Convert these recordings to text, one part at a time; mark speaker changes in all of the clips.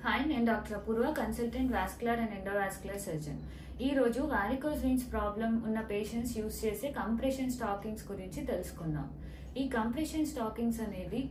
Speaker 1: Hi, నేను doctor Apoorva, consultant vascular and endovascular surgeon. ఈ రోజు వారికోస్ వెయిన్స్ ప్రాబ్లం ఉన్న పేషెంట్స్ యూస్ చేసే కంప్రెషన్ స్టాకింగ్స్ గురించి తెలుసుకుందాం. ఈ కంప్రెషన్ స్టాకింగ్స్ అనేది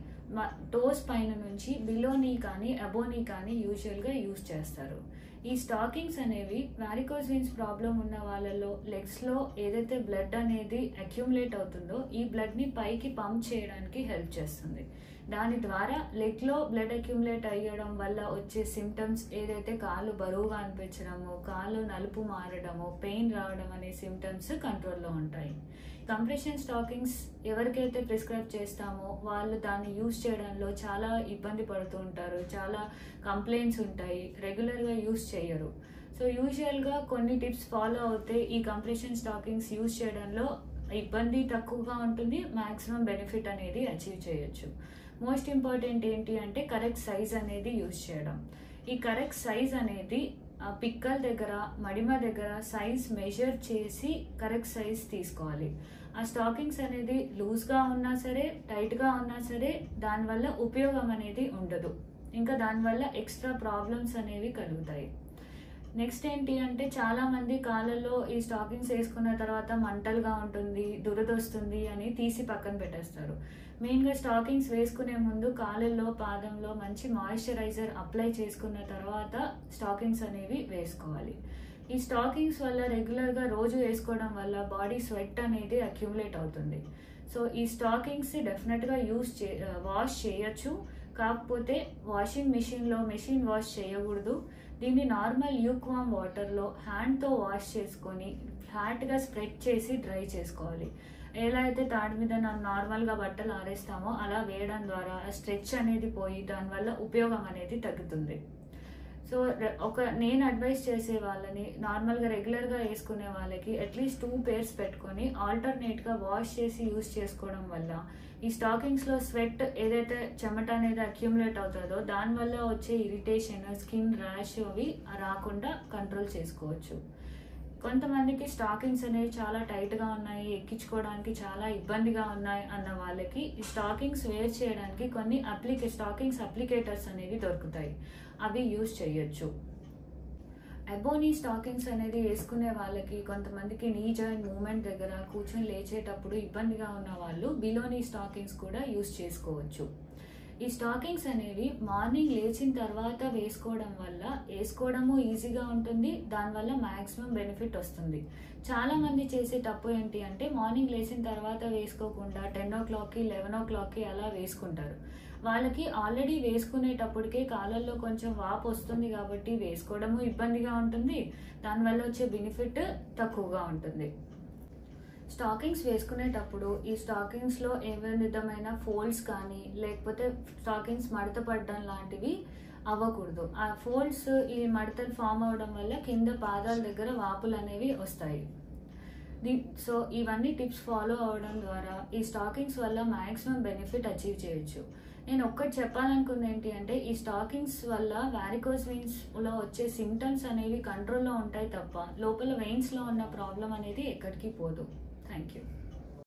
Speaker 1: టోస్ పైన నుంచి బిలో నీ కానీ అబో నీ కానీ యూజువల్గా యూజ్ చేస్తారు. ఈ స్టాకింగ్స్ అనేవి వారికోస్ వెయిన్స్ ప్రాబ్లం ఉన్న వాళ్ళలో లెగ్స్లో ఏదైతే బ్లడ్ అనేది అక్యుములేట్ అవుతుందో ఈ బ్లడ్ని పైకి పంప్ చేయడానికి హెల్ప్ చేస్తుంది. దాని ద్వారా లెగ్లో బ్లడ్ అక్యుములేట్ అయ్యడం వల్ల వచ్చే సిమ్టమ్స్ ఏదైతే కాళ్ళు బరువుగా అనిపించడము, కాళ్ళు నలుపు మారడము, పెయిన్ రావడం అనే సిమ్టమ్స్ కంట్రోల్లో ఉంటాయి. కంప్రెషన్ స్టాకింగ్స్ ఎవరికైతే ప్రిస్క్రైబ్ చేస్తామో వాళ్ళు దాన్ని యూజ్ చేయడంలో చాలా ఇబ్బంది పడుతూ ఉంటారు, చాలా కంప్లైంట్స్ ఉంటాయి, రెగ్యులర్గా యూజ్ చేయరు. సో యూజువల్గా కొన్ని టిప్స్ ఫాలో అవుతే ఈ కంప్రెషన్ స్టాకింగ్స్ యూజ్ చేయడంలో ఇబ్బంది తక్కువగా ఉంటుంది, మ్యాక్సిమం బెనిఫిట్ అనేది అచీవ్ చేయొచ్చు. మోస్ట్ ఇంపార్టెంట్ ఏంటి అంటే కరెక్ట్ సైజ్ అనేది యూజ్ చేయడం. ఈ కరెక్ట్ సైజ్ అనేది పిక్కల దగ్గర, మడిమ దగ్గర సైజ్ మెజర్ చేసి కరెక్ట్ సైజ్ తీసుకోవాలి. ఆ స్టాకింగ్స్ అనేది లూజ్గా ఉన్నా సరే, టైట్గా ఉన్నా సరే దానివల్ల ఉపయోగం అనేది ఉండదు, ఇంకా దానివల్ల ఎక్స్ట్రా ప్రాబ్లమ్స్ అనేవి కలుగుతాయి. నెక్స్ట్ ఏంటి అంటే చాలామంది కాళ్ళల్లో ఈ స్టాకింగ్స్ వేసుకున్న తర్వాత మంటలుగా ఉంటుంది, దురదొస్తుంది అని తీసి పక్కన పెట్టేస్తారు. మెయిన్గా స్టాకింగ్స్ వేసుకునే ముందు కాళ్ళల్లో, పాదంలో మంచి మాయిశ్చరైజర్ అప్లై చేసుకున్న తర్వాత స్టాకింగ్స్ అనేవి వేసుకోవాలి. ఈ స్టాకింగ్స్ వల్ల రెగ్యులర్గా రోజు వేసుకోవడం వల్ల బాడీ స్వెట్ అనేది అక్యుములేట్ అవుతుంది. సో ఈ స్టాకింగ్స్ డెఫినెట్గా వాష్ చేయొచ్చు, కాకపోతే వాషింగ్ మెషిన్ వాష్ చేయకూడదు. దీన్ని నార్మల్ ల్యూక్వామ్ వాటర్లో హ్యాండ్తో వాష్ చేసుకొని ఫ్లాట్గా స్ప్రెడ్ చేసి డ్రై చేసుకోవాలి. ఎలా అయితే తాడి మీద నార్మల్గా బట్టలు ఆరేస్తామో అలా వేయడం ద్వారా స్ట్రెచ్ అనేది పోయి దానివల్ల ఉపయోగం అనేది తగ్గుతుంది. సో నేను అడ్వైస్ చేసే వాళ్ళని నార్మల్గా రెగ్యులర్గా వేసుకునే వాళ్ళకి అట్లీస్ట్ 2 pairs పెట్టుకొని ఆల్టర్నేట్గా వాష్ చేసి యూజ్ చేసుకోవడం వల్ల ఈ స్టాకింగ్స్లో స్వెట్ ఏదైతే చెమట అనేది అక్యుములేట్ అవుతుందో దానివల్ల వచ్చే ఇరిటేషన్, స్కిన్ ర్యాష్ అవి రాకుండా కంట్రోల్ చేసుకోవచ్చు. కొంతమందికి స్టాకింగ్స్ అనేవి చాలా టైట్గా ఉన్నాయి, ఎక్కించుకోవడానికి చాలా ఇబ్బందిగా ఉన్నాయి అన్న వాళ్ళకి ఈ స్టాకింగ్స్ వేర్ చేయడానికి కొన్ని స్టాకింగ్స్ అప్లికేటర్స్ అనేవి దొరుకుతాయి, అవి యూజ్ చేయొచ్చు. అబోనీ స్టాకింగ్స్ అనేది వేసుకునే వాళ్ళకి కొంతమందికి నీ జాయింట్ మూవ్మెంట్ దగ్గర కూర్చొని లేచేటప్పుడు ఇబ్బందిగా ఉన్న వాళ్ళు బిలోనీ స్టాకింగ్స్ కూడా యూజ్ చేసుకోవచ్చు. ఈ స్టాకింగ్స్ అనేవి మార్నింగ్ లేచిన తర్వాత వేసుకోవడం వల్ల వేసుకోవడము ఈజీగా ఉంటుంది, దానివల్ల మ్యాక్సిమం బెనిఫిట్ వస్తుంది. చాలామంది చేసే తప్పు ఏంటి అంటే మార్నింగ్ లేచిన తర్వాత వేసుకోకుండా 10 o'clockకి 11 o'clockకి అలా వేసుకుంటారు. వాళ్ళకి ఆల్రెడీ వేసుకునేటప్పటికే కాళ్ళల్లో కొంచెం వాపు వస్తుంది కాబట్టి వేసుకోవడము ఇబ్బందిగా ఉంటుంది, దానివల్ల వచ్చే బెనిఫిట్ తక్కువగా ఉంటుంది. స్టాకింగ్స్ వేసుకునేటప్పుడు ఈ స్టాకింగ్స్లో ఏ విధమైన ఫోల్డ్స్ కానీ లేకపోతే స్టాకింగ్స్ మడత పడడం లాంటివి అవ్వకూడదు. ఆ ఫోల్డ్స్, ఈ మడతలు ఫామ్ అవడం వల్ల కింద పాదాల దగ్గర వాపులు అనేవి వస్తాయి. సో ఇవన్నీ టిప్స్ ఫాలో అవడం ద్వారా ఈ స్టాకింగ్స్ వల్ల మ్యాక్సిమం బెనిఫిట్ అచీవ్ చేయొచ్చు. నేను ఒక్కటి చెప్పాలనుకుంది ఏంటి అంటే ఈ స్టాకింగ్స్ వల్ల వారికోస్ వెయిన్స్లో వచ్చే సిమ్టమ్స్ అనేవి కంట్రోల్లో ఉంటాయి తప్ప లోపల వెయిన్స్లో ఉన్న ప్రాబ్లం అనేది ఎక్కడికి పోదు. Thank you.